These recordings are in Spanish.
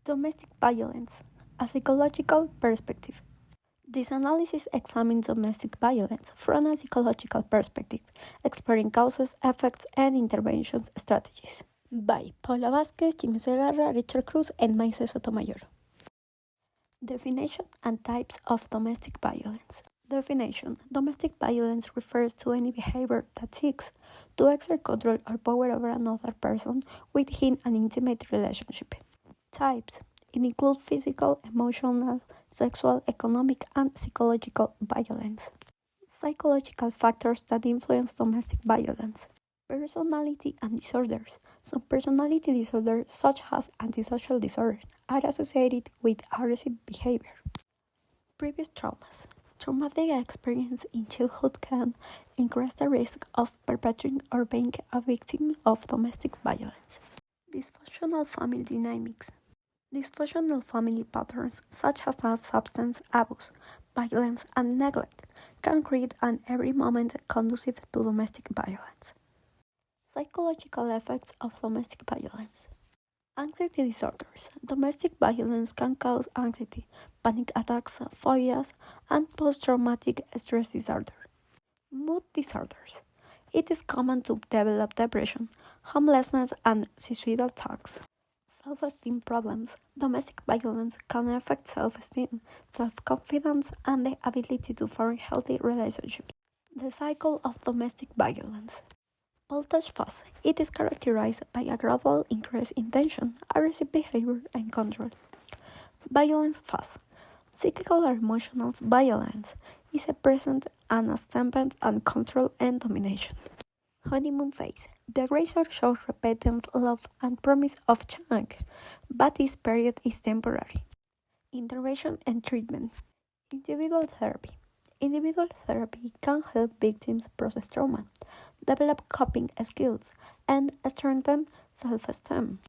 Domestic violence, a psychological perspective. This analysis examines domestic violence from a psychological perspective, exploring causes, effects, and intervention strategies. By Paula Vázquez, Jimmy Segarra, Richard Cruz, and Maise Sotomayor. Definition and types of domestic violence. Definition: domestic violence refers to any behavior that seeks to exert control or power over another person within an intimate relationship. Types: it includes physical, emotional, sexual, economic, and psychological violence. Psychological factors that influence domestic violence. Personality and disorders. Some personality disorders, such as antisocial disorders, are associated with aggressive behavior. Previous traumas. Traumatic experience in childhood can increase the risk of perpetrating or being a victim of domestic violence. Dysfunctional family dynamics. Dysfunctional family patterns, such as substance abuse, violence, and neglect, can create an every moment conducive to domestic violence. Psychological effects of domestic violence. Anxiety disorders. Domestic violence can cause anxiety, panic attacks, phobias, and post-traumatic stress disorder. Mood disorders. It is common to develop depression, homelessness, and suicidal thoughts. Self-esteem problems. Domestic violence can affect self-esteem, self-confidence, and the ability to form healthy relationships. The cycle of domestic violence. Voltage phase. It is characterized by a gradual increase in tension, aggressive behavior, and control. Violence phase. Psychical or emotional violence is present and attempted on control and domination. Honeymoon phase. The aggressor shows repeated love and promise of change, but this period is temporary. Intervention and treatment. Individual therapy. Individual therapy can help victims process trauma, develop coping skills, and strengthen self-esteem.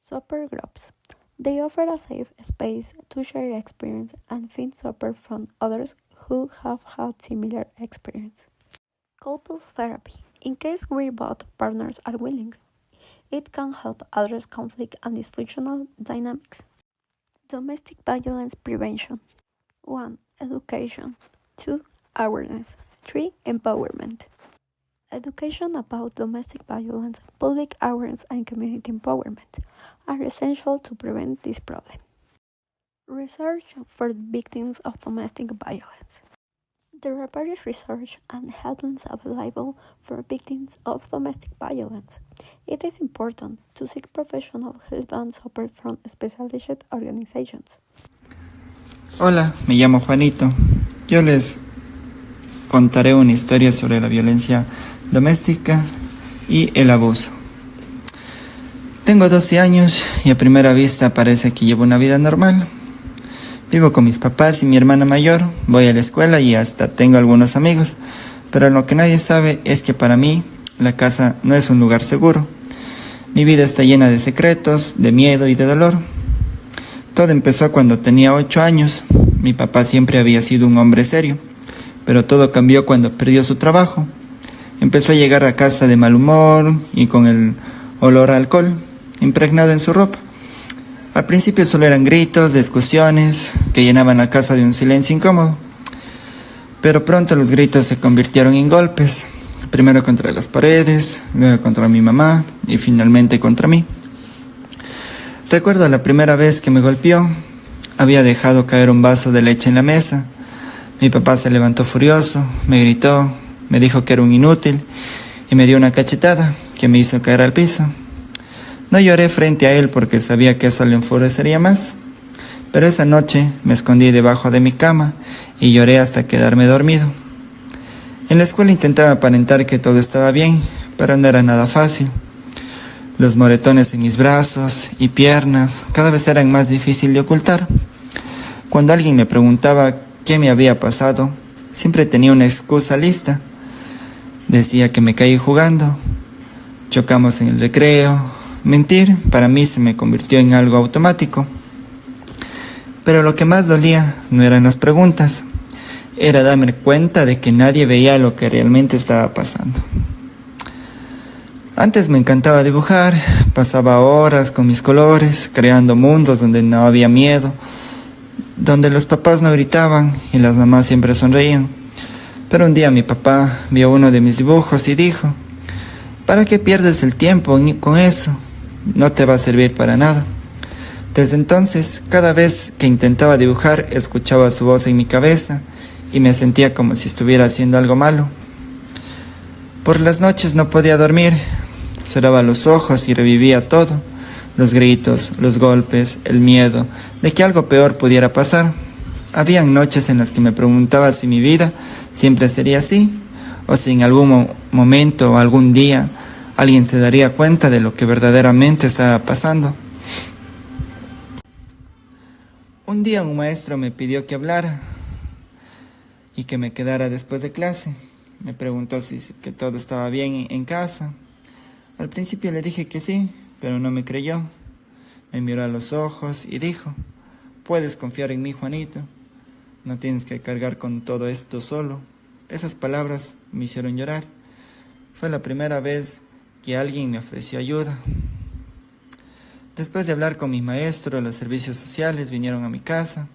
Support groups. They offer a safe space to share experience and find support from others who have had similar experience. Couples therapy. In case where both partners are willing, it can help address conflict and dysfunctional dynamics. Domestic violence prevention. 1. Education. 2. Awareness. 3. Empowerment. Education about domestic violence, public awareness, and community empowerment are essential to prevent this problem. Research for victims of domestic violence. There are various research and helplines available for victims of domestic violence. It is important to seek professional help and support from specialized organizations. Hola, me llamo Juanito. Yo les contaré una historia sobre la violencia doméstica y el abuso. Tengo 12 años y a primera vista parece que llevo una vida normal. Vivo con mis papás y mi hermana mayor, voy a la escuela y hasta tengo algunos amigos, pero lo que nadie sabe es que para mí la casa no es un lugar seguro. Mi vida está llena de secretos, de miedo y de dolor. Todo empezó cuando tenía 8 años. Mi papá siempre había sido un hombre serio, pero todo cambió cuando perdió su trabajo. Empezó a llegar a casa de mal humor y con el olor a alcohol impregnado en su ropa. Al principio solo eran gritos, discusiones, que llenaban la casa de un silencio incómodo. Pero pronto los gritos se convirtieron en golpes, primero contra las paredes, luego contra mi mamá y finalmente contra mí. Recuerdo la primera vez que me golpeó, había dejado caer un vaso de leche en la mesa. Mi papá se levantó furioso, me gritó, me dijo que era un inútil y me dio una cachetada que me hizo caer al piso. No lloré frente a él porque sabía que eso le enfurecería más, pero esa noche me escondí debajo de mi cama y lloré hasta quedarme dormido. En la escuela intentaba aparentar que todo estaba bien, pero no era nada fácil. Los moretones en mis brazos y piernas cada vez eran más difíciles de ocultar. Cuando alguien me preguntaba qué me había pasado, siempre tenía una excusa lista. Decía que me caí jugando, chocamos en el recreo. Mentir para mí se me convirtió en algo automático. Pero lo que más dolía no eran las preguntas, era darme cuenta de que nadie veía lo que realmente estaba pasando. Antes me encantaba dibujar, pasaba horas con mis colores, creando mundos donde no había miedo, donde los papás no gritaban y las mamás siempre sonreían. Pero un día mi papá vio uno de mis dibujos y dijo: ¿para qué pierdes el tiempo con eso? No te va a servir para nada. Desde entonces, cada vez que intentaba dibujar, escuchaba su voz en mi cabeza y me sentía como si estuviera haciendo algo malo. Por las noches no podía dormir, cerraba los ojos y revivía todo: los gritos, los golpes, el miedo de que algo peor pudiera pasar. Habían noches en las que me preguntaba si mi vida siempre sería así, o si en algún momento o algún día alguien se daría cuenta de lo que verdaderamente estaba pasando. Un día un maestro me pidió que hablara y que me quedara después de clase. Me preguntó que todo estaba bien en casa. Al principio le dije que sí, pero no me creyó. Me miró a los ojos y dijo: puedes confiar en mí, Juanito. No tienes que cargar con todo esto solo. Esas palabras me hicieron llorar. Fue la primera vez que alguien me ofreció ayuda. Después de hablar con mi maestro, los servicios sociales vinieron a mi casa.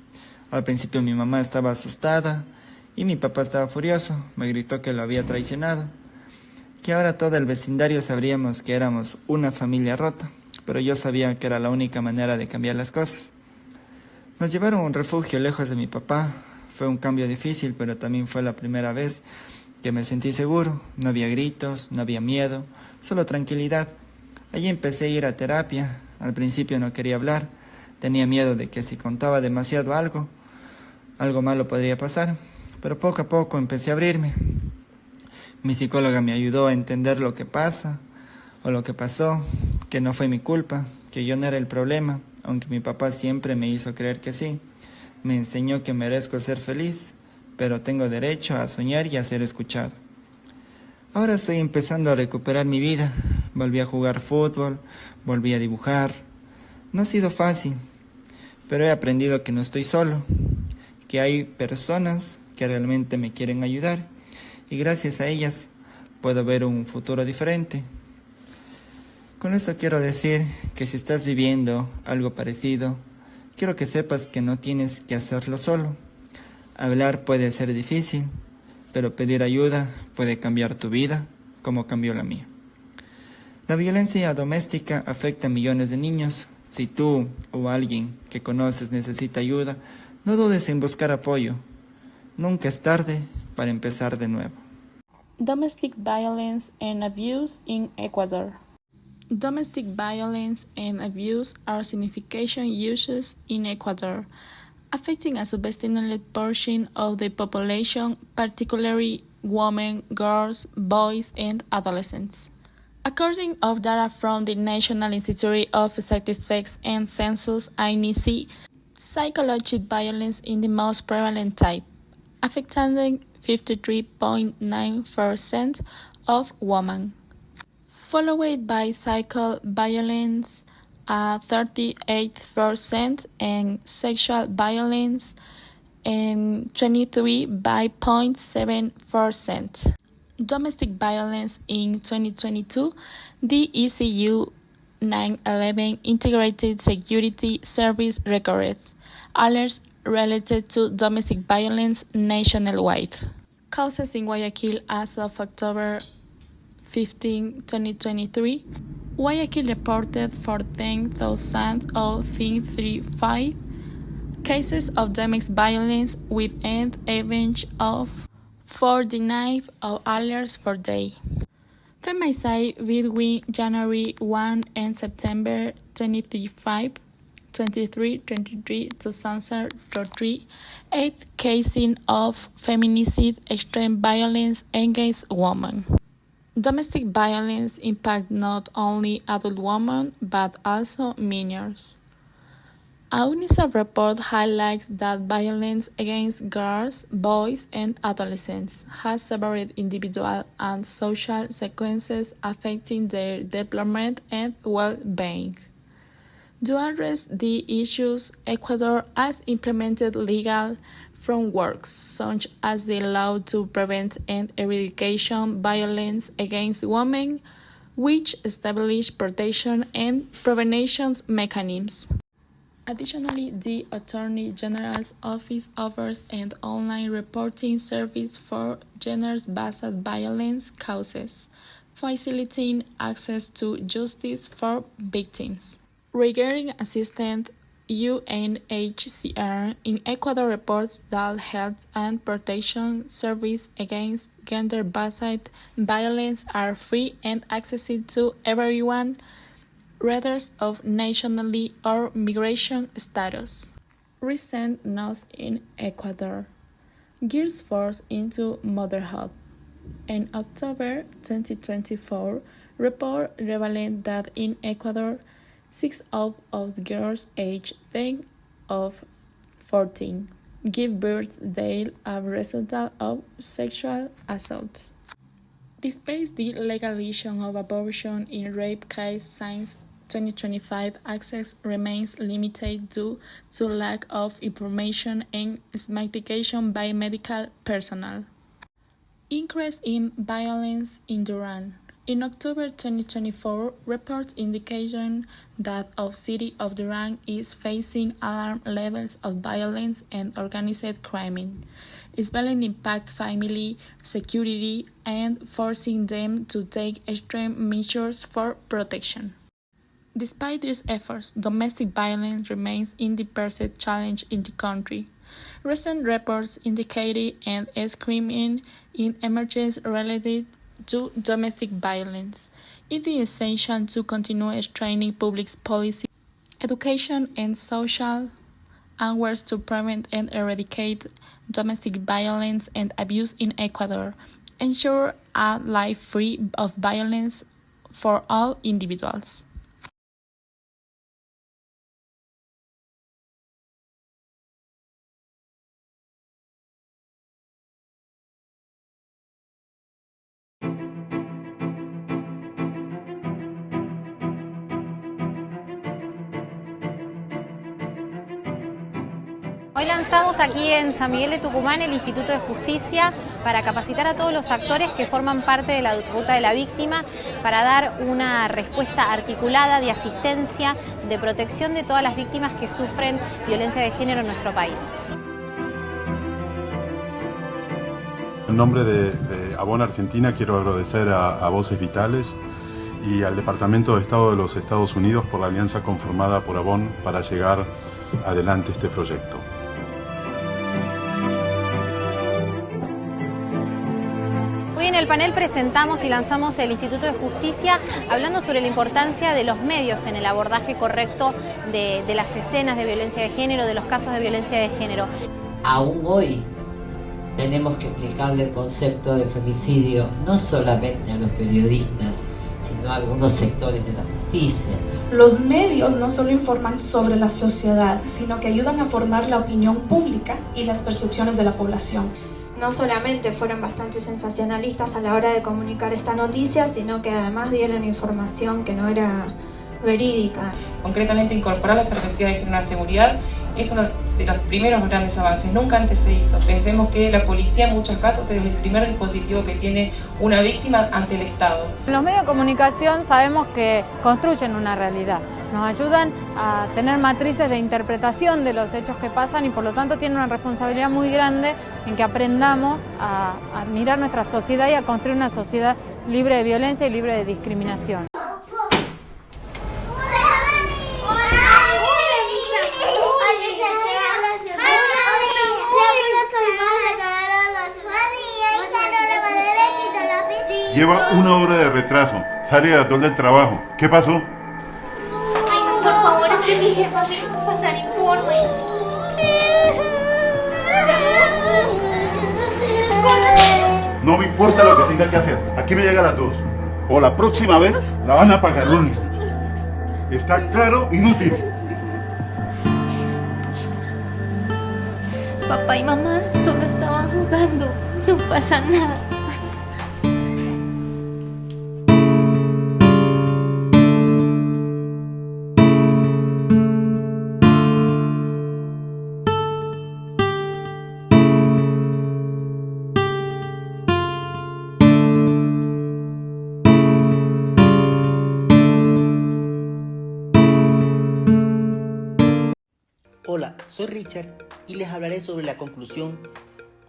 Al principio mi mamá estaba asustada y mi papá estaba furioso. Me gritó que lo había traicionado, que ahora todo el vecindario sabríamos que éramos una familia rota, pero yo sabía que era la única manera de cambiar las cosas. Nos llevaron a un refugio lejos de mi papá. Fue un cambio difícil, pero también fue la primera vez que me sentí seguro. No había gritos, no había miedo, solo tranquilidad. Allí empecé a ir a terapia. Al principio no quería hablar, tenía miedo de que si contaba demasiado algo malo podría pasar, pero poco a poco empecé a abrirme. Mi psicóloga me ayudó a entender lo que pasa o lo que pasó, que no fue mi culpa, que yo no era el problema, aunque mi papá siempre me hizo creer que sí. Me enseñó que merezco ser feliz, pero tengo derecho a soñar y a ser escuchado. Ahora estoy empezando a recuperar mi vida. Volví a jugar fútbol, volví a dibujar. No ha sido fácil, pero he aprendido que no estoy solo, que hay personas que realmente me quieren ayudar y gracias a ellas puedo ver un futuro diferente. Con esto quiero decir que si estás viviendo algo parecido, quiero que sepas que no tienes que hacerlo solo. Hablar puede ser difícil, pero pedir ayuda puede cambiar tu vida como cambió la mía. La violencia doméstica afecta a millones de niños. Si tú o alguien que conoces necesita ayuda, no dudes en buscar apoyo. Nunca es tarde para empezar de nuevo. Domestic violence and abuse in Ecuador. Domestic violence and abuse are significant issues in Ecuador, affecting a substantial portion of the population, particularly women, girls, boys, and adolescents. According to data from the National Institute of Statistics and Census, INECI, psychological violence is the most prevalent type, affecting 53.9% of women, followed by sexual violence at 38% and sexual violence and 23.7%. Domestic violence in 2022, the ECU 911 Integrated Security Service recorded alerts related to domestic violence nationwide. Causes in Guayaquil as of October 15, 2023. Guayaquil reported 14,035 cases of domestic violence with an average of 49 alerts per day. Femicide between January 1 and September 2023, 2023, 8 cases of feminicide, extreme violence against women. Domestic violence impacts not only adult women but also minors. A UNICEF report highlights that violence against girls, boys, and adolescents has several individual and social consequences affecting their development and well-being. To address the issues, Ecuador has implemented legal frameworks such as the law to prevent and eradicate violence against women, which establish protection and prevention mechanisms. Additionally, the Attorney General's Office offers an online reporting service for gender-based violence cases, facilitating access to justice for victims. Regarding assistance, UNHCR in Ecuador reports that health and protection services against gender-based violence are free and accessible to everyone, regardless of nationality or migration status. Recent news in Ecuador gears force into motherhood. In October 2024, report revealed that in Ecuador, 6 of the girls aged 10 of 14 give birth daily as a result of sexual assault. Despite the legalization of abortion in rape cases since 2025, access remains limited due to lack of information and stigmatization by medical personnel. Increase in violence in Duran. In October 2024, reports indicating that the city of Duran is facing alarm levels of violence and organized crime. It's will impact family security and forcing them to take extreme measures for protection. Despite these efforts, domestic violence remains a persistent challenge in the country. Recent reports indicated an screaming in emergencies related to domestic violence. It is essential to continue strengthening public policy, education, and social awareness to prevent and eradicate domestic violence and abuse in Ecuador, ensure a life free of violence for all individuals. Hoy lanzamos aquí en San Miguel de Tucumán el Instituto de Justicia para capacitar a todos los actores que forman parte de la ruta de la víctima para dar una respuesta articulada de asistencia, de protección de todas las víctimas que sufren violencia de género en nuestro país. En nombre de Avon Argentina quiero agradecer a Voces Vitales y al Departamento de Estado de los Estados Unidos por la alianza conformada por Avon para llegar adelante este proyecto. Hoy en el panel presentamos y lanzamos el Instituto de Justicia hablando sobre la importancia de los medios en el abordaje correcto de las escenas de violencia de género, de los casos de violencia de género. Aún hoy tenemos que explicarle el concepto de femicidio no solamente a los periodistas, sino a algunos sectores de la justicia. Los medios no solo informan sobre la sociedad, sino que ayudan a formar la opinión pública y las percepciones de la población. No solamente fueron bastante sensacionalistas a la hora de comunicar esta noticia, sino que además dieron información que no era verídica. Concretamente, incorporar la perspectiva de género en la seguridad es uno de los primeros grandes avances. Nunca antes se hizo. Pensemos que la policía en muchos casos es el primer dispositivo que tiene una víctima ante el Estado. Los medios de comunicación sabemos que construyen una realidad. Nos ayudan a tener matrices de interpretación de los hechos que pasan y por lo tanto tienen una responsabilidad muy grande en que aprendamos a mirar nuestra sociedad y a construir una sociedad libre de violencia y libre de discriminación. Lleva 1 hora de retraso, sale a las 2 del trabajo. ¿Qué pasó? Ay, no, por favor, es que mi jefa me hizo pasar informes. No me importa lo que tenga que hacer. Aquí me llega a las 2. O la próxima vez la van a pagar lo mismo. ¿Está claro? Inútil. Papá y mamá solo estaban jugando. No pasa nada. Hola, soy Richard y les hablaré sobre la conclusión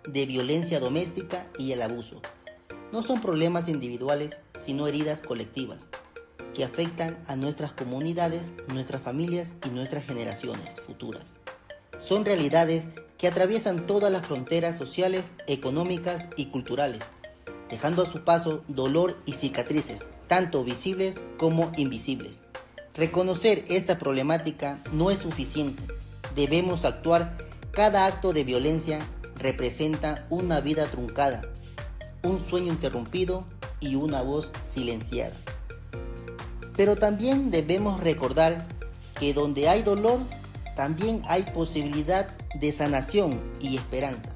de violencia doméstica y el abuso. No son problemas individuales, sino heridas colectivas que afectan a nuestras comunidades, nuestras familias y nuestras generaciones futuras. Son realidades que atraviesan todas las fronteras sociales, económicas y culturales, dejando a su paso dolor y cicatrices, tanto visibles como invisibles. Reconocer esta problemática no es suficiente. Debemos actuar. Cada acto de violencia representa una vida truncada, un sueño interrumpido y una voz silenciada. Pero también debemos recordar que donde hay dolor, también hay posibilidad de sanación y esperanza.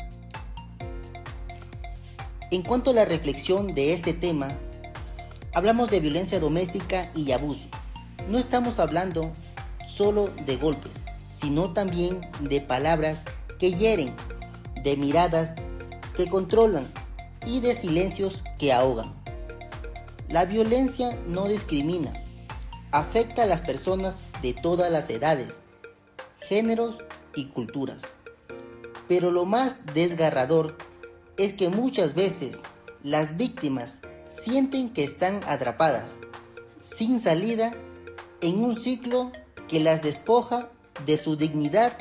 En cuanto a la reflexión de este tema, hablamos de violencia doméstica y abuso. No estamos hablando solo de golpes, sino también de palabras que hieren, de miradas que controlan y de silencios que ahogan. La violencia no discrimina, afecta a las personas de todas las edades, géneros y culturas. Pero lo más desgarrador es que muchas veces las víctimas sienten que están atrapadas, sin salida, en un ciclo que las despoja de su dignidad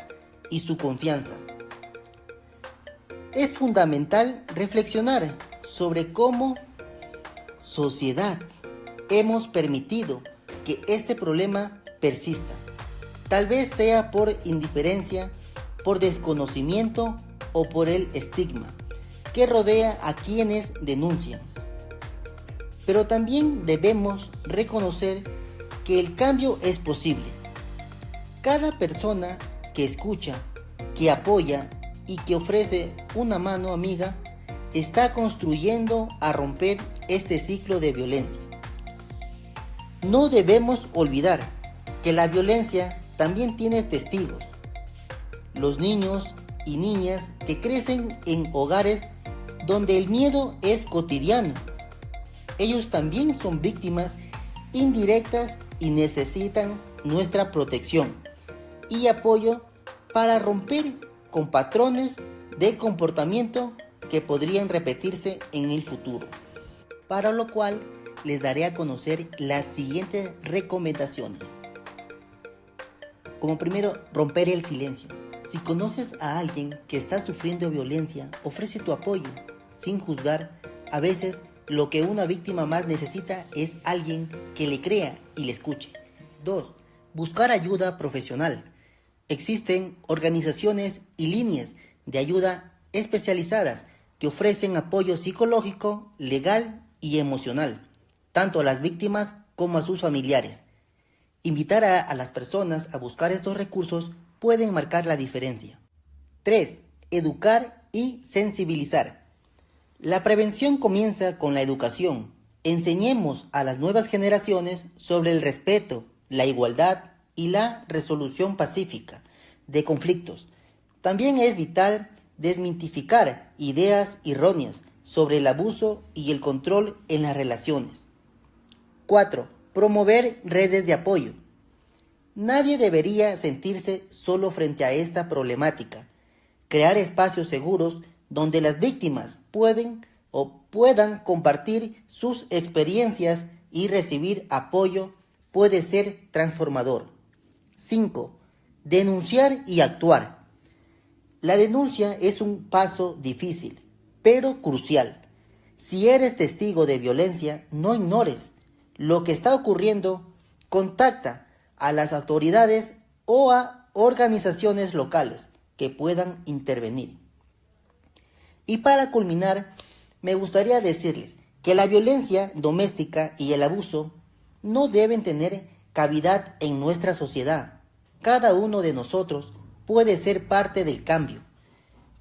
y su confianza. Es fundamental reflexionar sobre cómo sociedad hemos permitido que este problema persista. Tal vez sea por indiferencia, por desconocimiento o por el estigma que rodea a quienes denuncian. Pero también debemos reconocer que el cambio es posible. Cada persona que escucha, que apoya y que ofrece una mano amiga está contribuyendo a romper este ciclo de violencia. No debemos olvidar que la violencia también tiene testigos. Los niños y niñas que crecen en hogares donde el miedo es cotidiano. Ellos también son víctimas indirectas y necesitan nuestra protección y apoyo para romper con patrones de comportamiento que podrían repetirse en el futuro. Para lo cual les daré a conocer las siguientes recomendaciones. Como primero, romper el silencio. Si conoces a alguien que está sufriendo violencia, ofrece tu apoyo, sin juzgar. A veces, lo que una víctima más necesita es alguien que le crea y le escuche. 2. Buscar ayuda profesional. Existen organizaciones y líneas de ayuda especializadas que ofrecen apoyo psicológico, legal y emocional, tanto a las víctimas como a sus familiares. Invitar a las personas a buscar estos recursos pueden marcar la diferencia. 3. Educar y sensibilizar. La prevención comienza con la educación. Enseñemos a las nuevas generaciones sobre el respeto, la igualdad y la resolución pacífica de conflictos. También es vital desmitificar ideas erróneas sobre el abuso y el control en las relaciones. 4. Promover redes de apoyo. Nadie debería sentirse solo frente a esta problemática. Crear espacios seguros donde las víctimas puedan compartir sus experiencias y recibir apoyo puede ser transformador. 5. Denunciar y actuar. La denuncia es un paso difícil, pero crucial. Si eres testigo de violencia, no ignores lo que está ocurriendo. Contacta a las autoridades o a organizaciones locales que puedan intervenir. Y para culminar, me gustaría decirles que la violencia doméstica y el abuso no deben tener cavidad en nuestra sociedad. Cada uno de nosotros puede ser parte del cambio.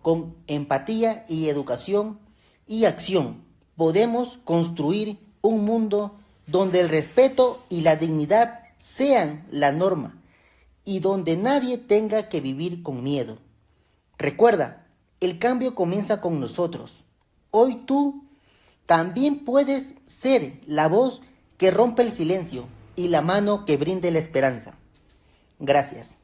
Con empatía y educación y acción podemos construir un mundo donde el respeto y la dignidad sean la norma y donde nadie tenga que vivir con miedo. Recuerda, el cambio comienza con nosotros. Hoy tú también puedes ser la voz que rompe el silencio y la mano que brinde la esperanza. Gracias.